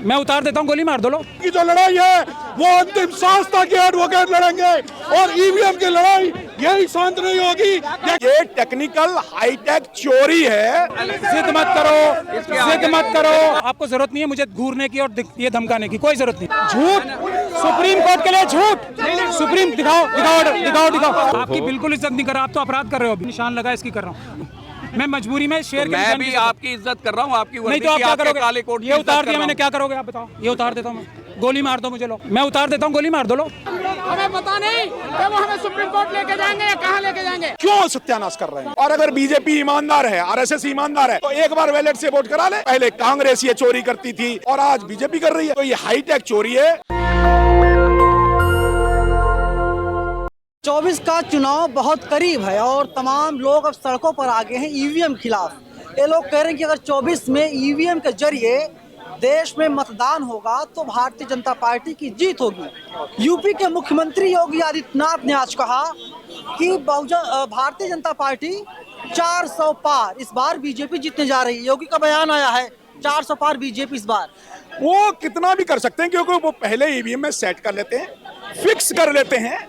मैं उतार देता हूँ, गोली मार दो लो। की जो लड़ाई है वो अंतिम सांस तक ये एडवोकेट लड़ेंगे और ईवीएम की लड़ाई यही शांत नहीं होगी। ये टेक्निकल हाईटेक चोरी है। जिद मत करो, जिद मत करो। आपको जरूरत नहीं है मुझे घूरने की और ये धमकाने की, कोई जरूरत नहीं। झूठ, सुप्रीम कोर्ट के लिए झूठ। सुप्रीम दिखाओ दिखाओ दिखाओ दिखाओ। आपकी बिल्कुल इज्जत नहीं कर रहा, आप तो अपराध कर रहे हो। निशान लगा इसकी कर रहा हूँ मैं, मजबूरी में शेर के मैं भी आपकी इज्जत कर रहा हूँ, आपकी नहीं तो आप क्या करोगे? काले कोट ये उतार दिया मैंने, क्या करोगे आप बताओ? ये उतार देता हूँ मैं, गोली मार दो मुझे लो। मैं उतार देता हूँ, गोली मार दो लो। हमें पता नहीं कि वो हमें सुप्रीम कोर्ट लेके जाएंगे या कहाँ लेके जाएंगे। क्यों सत्यानाश कर रहे हैं? और अगर बीजेपी ईमानदार है, आरएसएस ईमानदार है, तो एक बार बैलेट से वोट करा ले। पहले कांग्रेस ये चोरी करती थी और आज बीजेपी कर रही है, तो ये हाईटेक चोरी है। 24 का चुनाव बहुत करीब है और तमाम लोग अब सड़कों पर आ गए हैं ईवीएम खिलाफ। ये लोग कह रहे हैं कि अगर 24 में ईवीएम के जरिए देश में मतदान होगा तो भारतीय जनता पार्टी की जीत होगी। यूपी के मुख्यमंत्री योगी आदित्यनाथ ने आज कहा कि भारतीय जनता पार्टी 400 पार इस बार बीजेपी जीतने जा रही है। योगी का बयान आया है 400 पार बीजेपी इस बार। वो कितना भी कर सकते हैं क्योंकि वो पहले ईवीएम में सेट कर लेते हैं, फिक्स कर लेते हैं।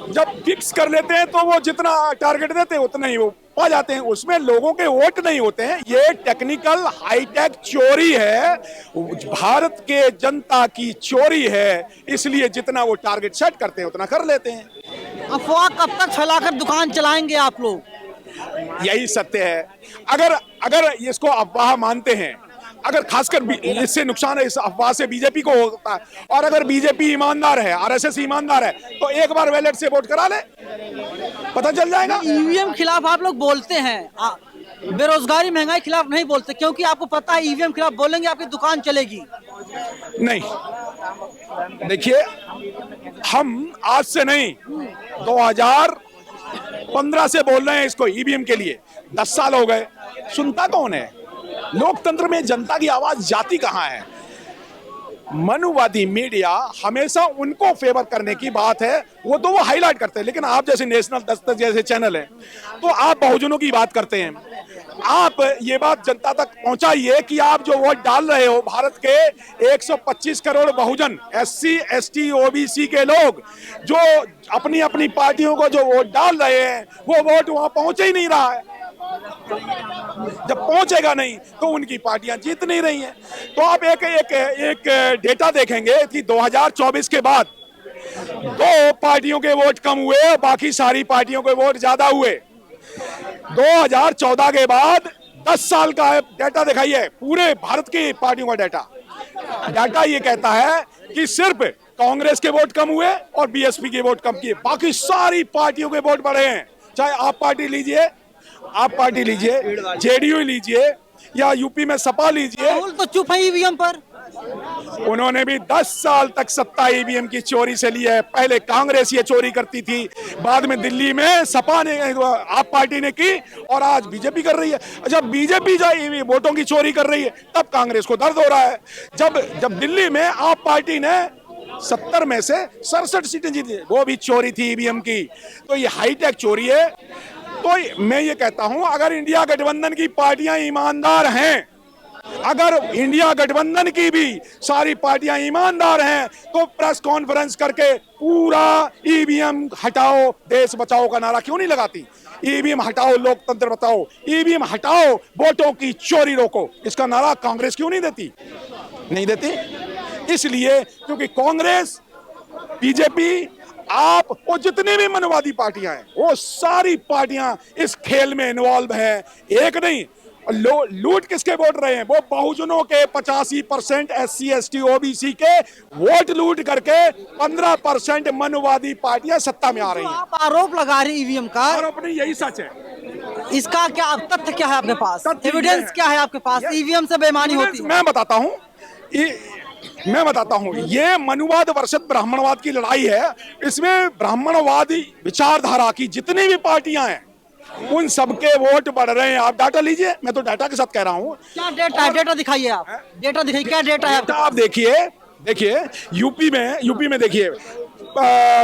जब फिक्स कर लेते हैं तो वो जितना टारगेट देते हैं उतना ही वो पा जाते हैं, उसमें लोगों के वोट नहीं होते हैं। ये टेक्निकल हाईटेक चोरी है, भारत के जनता की चोरी है, इसलिए जितना वो टारगेट सेट करते हैं उतना कर लेते हैं। अफवाह कब तक फैलाकर दुकान चलाएंगे आप लोग? यही सत्य है। अगर इसको अफवाह मानते हैं, अगर खासकर इससे नुकसान है, इस अफवाह से बीजेपी को होता है, और अगर बीजेपी ईमानदार है, आरएसएस ईमानदार है, तो एक बार बैलेट से वोट करा ले, पता चल जाएगा। ईवीएम खिलाफ आप लोग बोलते हैं, बेरोजगारी महंगाई खिलाफ नहीं बोलते, क्योंकि आपको पता है ईवीएम खिलाफ बोलेंगे आपकी दुकान चलेगी। नहीं, देखिए, हम आज से नहीं 2015 से बोल रहे हैं इसको, ईवीएम के लिए 10 साल हो गए। सुनता कौन है? लोकतंत्र में जनता की आवाज जाती कहां है? मनुवादी मीडिया हमेशा उनको फेवर करने की बात है, वो हाईलाइट करते हैं। लेकिन आप जैसे नेशनल दस्तक जैसे चैनल है तो आप बहुजनों की बात करते हैं। आप ये बात जनता तक पहुंचाइए कि आप जो वोट डाल रहे हो, भारत के 125 करोड़ बहुजन SC ST OBC के लोग जो अपनी अपनी पार्टियों को जो वोट डाल रहे हैं, वो वोट वहां पहुंच ही नहीं रहा है। जब पहुंचेगा नहीं तो उनकी पार्टियां जीत नहीं रही हैं। तो आप एक डेटा देखेंगे कि 2024 के बाद 2 पार्टियों के वोट कम हुए, बाकी सारी पार्टियों के वोट ज्यादा हुए। 2014 के बाद 10 साल का डेटा दिखाइए, पूरे भारत की पार्टियों का डेटा ये कहता है कि सिर्फ कांग्रेस के वोट कम हुए और BSP के वोट कम किए, बाकी सारी पार्टियों के वोट बढ़े हैं। चाहे आप पार्टी लीजिए, JDU लीजिए, या यूपी में सपा लीजिए। राहुल तो चुप है ईवीएम पर। उन्होंने भी 10 साल तक सत्ता ईवीएम की चोरी से ली है। पहले कांग्रेस ये चोरी करती थी, बाद में दिल्ली में सपा ने, आप पार्टी ने की, और आज बीजेपी कर रही है। जब बीजेपी जो वोटों की चोरी कर रही है तब कांग्रेस को दर्द हो रहा है। जब दिल्ली में आप पार्टी ने 70 में से 67 सीटें जीती, वो भी चोरी थी ईवीएम की। तो ये हाईटेक चोरी है। तो मैं ये कहता हूं, अगर इंडिया गठबंधन की पार्टियां ईमानदार हैं, अगर इंडिया गठबंधन की भी सारी पार्टियां ईमानदार हैं, तो प्रेस कॉन्फ्रेंस करके पूरा ईवीएम हटाओ, देश बचाओ का नारा क्यों नहीं लगाती? ईवीएम हटाओ, लोकतंत्र बचाओ, ईवीएम हटाओ, वोटों की चोरी रोको, इसका नारा कांग्रेस क्यों नहीं देती? नहीं देती इसलिए क्योंकि कांग्रेस, बीजेपी, आप और जितनी भी मनवादी पार्टियां हैं, वो सारी पार्टियां इस खेल में इन्वॉल्व हैं। एक नहीं, लूट किसके वोट रहे हैं? वो बहुजनों के 85% SC ST OBC के वोट लूट करके 15% मनवादी पार्टियां सत्ता में आ रही हैं। आप आरोप लगा रहे ईवीएम का, आरोप नहीं, यही सच है। इसका क्या तथ्य क्या है आपके पास? एविडेंस क्या है आपके पास? ईवीएम से बेईमानी होती है। मैं बताता हूं, ये मनुवाद वर्सेस ब्राह्मणवाद की लड़ाई है। इसमें ब्राह्मणवादी विचारधारा की जितनी भी पार्टियां हैं, उन सबके वोट बढ़ रहे हैं। आप डाटा लीजिए, मैं तो डाटा के साथ कह रहा हूं। क्या डेटा है? डेटा दिखाइए आप, डेटा दिखाइए, क्या डेटा है? आप देखिए यूपी में देखिए,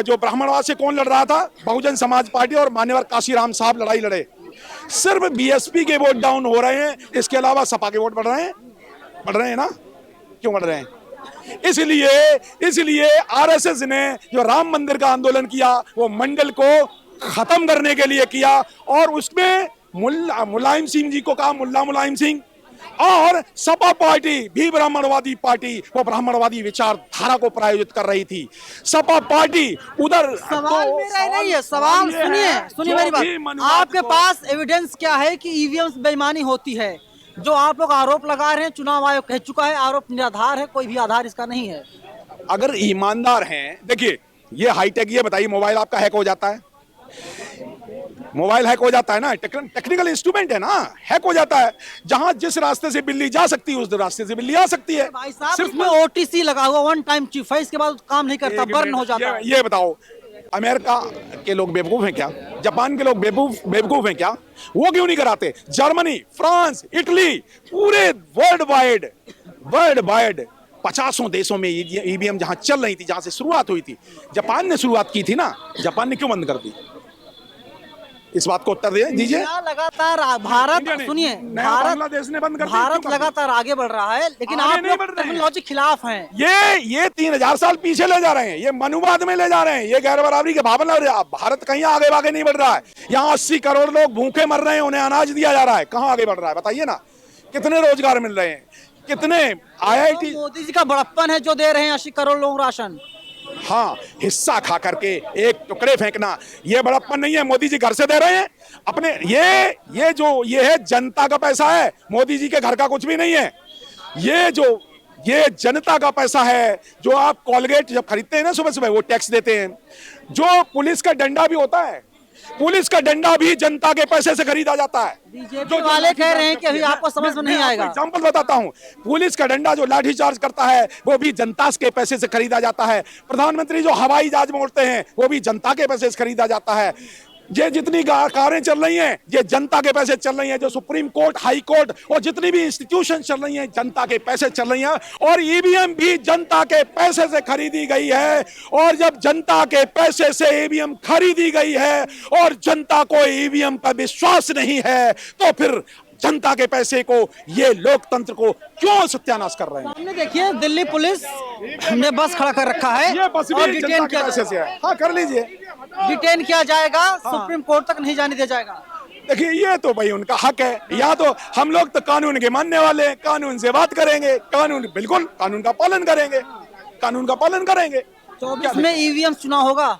जो ब्राह्मणवाद से कौन लड़ रहा था? बहुजन समाज पार्टी और मान्यवर काशीराम साहब लड़ाई लड़े। सिर्फ BSP के वोट डाउन हो रहे हैं, इसके अलावा सपा के वोट बढ़ रहे हैं ना। क्यों बढ़ रहे हैं? इसलिए आरएसएस ने जो राम मंदिर का आंदोलन किया वो मंडल को खत्म करने के लिए किया, और उसमें मुलायम सिंह जी को कहा, मुल्ला मुलायम सिंह, और सपा पार्टी भी ब्राह्मणवादी पार्टी, वो ब्राह्मणवादी विचारधारा को प्रायोजित कर रही थी। सपा पार्टी उधर सवाल मेरा नहीं है, सवाल सुनिए मेरी बात। आपके पास एविडेंस क्या है कि ईवीएम बेईमानी होती है? जो आप लोग आरोप लगा रहे हैं, चुनाव आयोग कह चुका है आरोप निराधार है, कोई भी आधार इसका नहीं है। अगर ईमानदार हैं, देखिए ये हाईटेक, ये बताइए मोबाइल आपका हैक हो जाता है, मोबाइल हैक हो जाता है ना, टेक्निकल इंस्ट्रूमेंट है ना, हैक हो जाता है। जहां जिस रास्ते से बिल्ली जा सकती है उस रास्ते से बिल्ली आ सकती है। भाई साहब इसमें ओटीसी लगा हुआ, वन टाइम चिप है, इसके बाद काम नहीं करता, बर्न हो जाता है। ये बताओ, अमेरिका के लोग बेवकूफ हैं क्या? जापान के लोग बेवकूफ हैं क्या? वो क्यों नहीं कराते? जर्मनी, फ्रांस, इटली, पूरे वर्ल्ड वाइड 50 देशों में ईवीएम जहां चल रही थी, जहां से शुरुआत हुई थी, जापान ने शुरुआत की थी ना, जापान ने क्यों बंद कर दी? इस बात को उत्तर दीजिए। लगातार भारत, सुनिए, बांग्लादेश ने बंद कर दी, भारत लगातार आगे बढ़ रहा है, लेकिन आप लोग टेक्नोलॉजी खिलाफ हैं। ये 3000 साल पीछे ले जा रहे हैं, ये मनुवाद में ले जा रहे हैं, ये गैर बराबरी के भावना। भारत कहीं आगे नहीं बढ़ रहा है। यहाँ 80 करोड़ लोग भूखे मर रहे हैं, उन्हें अनाज दिया जा रहा है, कहाँ आगे बढ़ रहा है बताइए ना? कितने रोजगार मिल रहे हैं, कितने IIT? मोदी जी का बड़प्पन है जो दे रहे हैं 80 करोड़ लोग राशन। हाँ, हिस्सा खा करके एक टुकड़े फेंकना, ये बड़प्पन नहीं है। मोदी जी घर से दे रहे हैं अपने, ये है जनता का पैसा है, मोदी जी के घर का कुछ भी नहीं है। ये जनता का पैसा है। जो आप कोलगेट जब खरीदते हैं ना सुबह सुबह, वो टैक्स देते हैं। जो पुलिस का डंडा भी होता है, पुलिस का डंडा भी जनता के पैसे से खरीदा जाता है। बीजेपी वाले कह रहे हैं कि अभी आपको समझ में नहीं आएगा। एग्जांपल बताता हूं, पुलिस का डंडा जो लाठी चार्ज करता है वो भी जनता के पैसे से खरीदा जाता है। प्रधानमंत्री जो हवाई जहाज में उड़ते हैं वो भी जनता के पैसे से खरीदा जाता है। ये जितनी कारें चल रही हैं ये जनता के पैसे चल रही हैं। जो सुप्रीम कोर्ट, हाई कोर्ट और जितनी भी इंस्टीट्यूशन चल रही हैं जनता के पैसे चल रही हैं। और ईवीएम भी जनता के पैसे से खरीदी गई है। और जब जनता के पैसे से ईवीएम खरीदी गई है और जनता को ईवीएम पर विश्वास नहीं है, तो फिर जनता के पैसे को, ये लोकतंत्र को क्यों सत्यानाश कर रहे हैं? सामने देखिए, दिल्ली पुलिस ने बस खड़ा कर रखा है, ये बस और भी जनता के पैसे से है। हाँ, कर लीजिए, डिटेन किया जाएगा, सुप्रीम कोर्ट तक नहीं जाने दिया जाएगा। देखिए, ये तो भाई उनका हक है। या तो हम लोग तो कानून के मानने वाले हैं, कानून से बात करेंगे, बिल्कुल कानून का पालन करेंगे, कानून का पालन करेंगे। 24 में ईवीएम चुनाव होगा।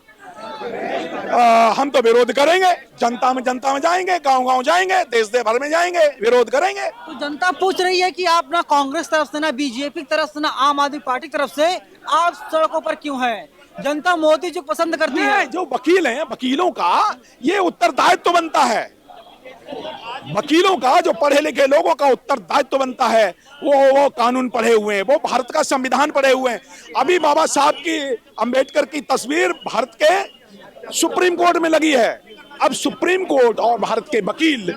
हम तो विरोध करेंगे, जनता में जाएंगे, गांव जाएंगे, देश भर में जाएंगे, विरोध करेंगे। तो जनता पूछ रही है कि आप ना कांग्रेस तरफ से, ना बीजेपी की तरफ से, ना आम आदमी पार्टी की तरफ से, आप सड़कों पर क्यों हैं? जनता मोदी जी को पसंद करती है। जो वकील हैं, वकीलों का ये उत्तरदायित्व बनता है। वकीलों का, जो पढ़े लिखे लोगों का उत्तरदायित्व बनता है, वो कानून पढ़े हुए हैं, वो भारत का संविधान पढ़े हुए हैं। अभी बाबा साहब की, अंबेडकर की तस्वीर भारत के सुप्रीम कोर्ट में लगी है। अब सुप्रीम कोर्ट और भारत के वकील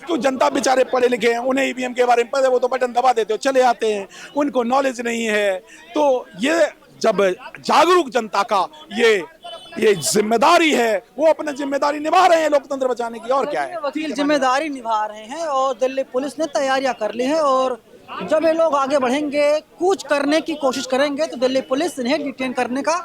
तो जनता बेचारे पढ़े लिखे हैं, उन्हें ईवीएम के बारे में पता है, वो तो बटन दबा देते हो चले आते हैं, उनको नॉलेज नहीं है। तो ये जब जागरूक जनता का ये जिम्मेदारी है, वो अपनी जिम्मेदारी निभा रहे हैं लोकतंत्र बचाने की, और क्या है। वकील जिम्मेदारी निभा रहे हैं और दिल्ली पुलिस ने तैयारियां कर ली है। और जब ये लोग आगे बढ़ेंगे, कुछ करने की कोशिश करेंगे, तो दिल्ली पुलिस इन्हें डिटेन करने का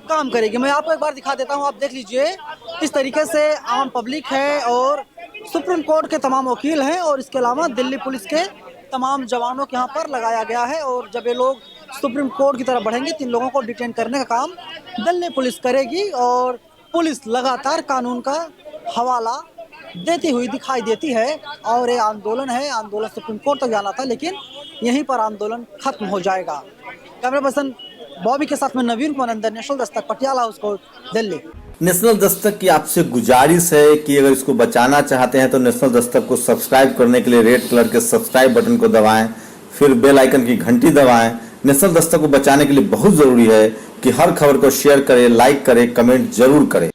काम करेगी। मैं आपको एक बार दिखा देता हूं, आप देख लीजिए। इस तरीके से आम पब्लिक है और सुप्रीम कोर्ट के तमाम वकील हैं और इसके अलावा दिल्ली पुलिस के तमाम जवानों के यहाँ पर लगाया गया है। और जब ये लोग सुप्रीम कोर्ट की तरफ बढ़ेंगे, 3 लोगों को डिटेन करने का काम दिल्ली पुलिस करेगी। और पुलिस लगातार कानून का हवाला देती हुई दिखाई देती है। और ये आंदोलन है, आंदोलन सुप्रीम कोर्ट तक जाना था, लेकिन यहीं पर आंदोलन खत्म हो जाएगा। कैमरा पर्सन बॉबी के साथ में नवीन Kumar, national Dastak, Patiala house court, Delhi. National Dastak की आपसे गुजारिश है कि अगर इसको बचाना चाहते हैं तो नेशनल दस्तक को सब्सक्राइब करने के लिए रेड कलर के सब्सक्राइब बटन को दबाएं, फिर बेल आइकन की घंटी दबाएं। नेशनल दस्तक को बचाने के लिए बहुत जरूरी है कि हर खबर को शेयर करें, लाइक करें, कमेंट जरूर करें।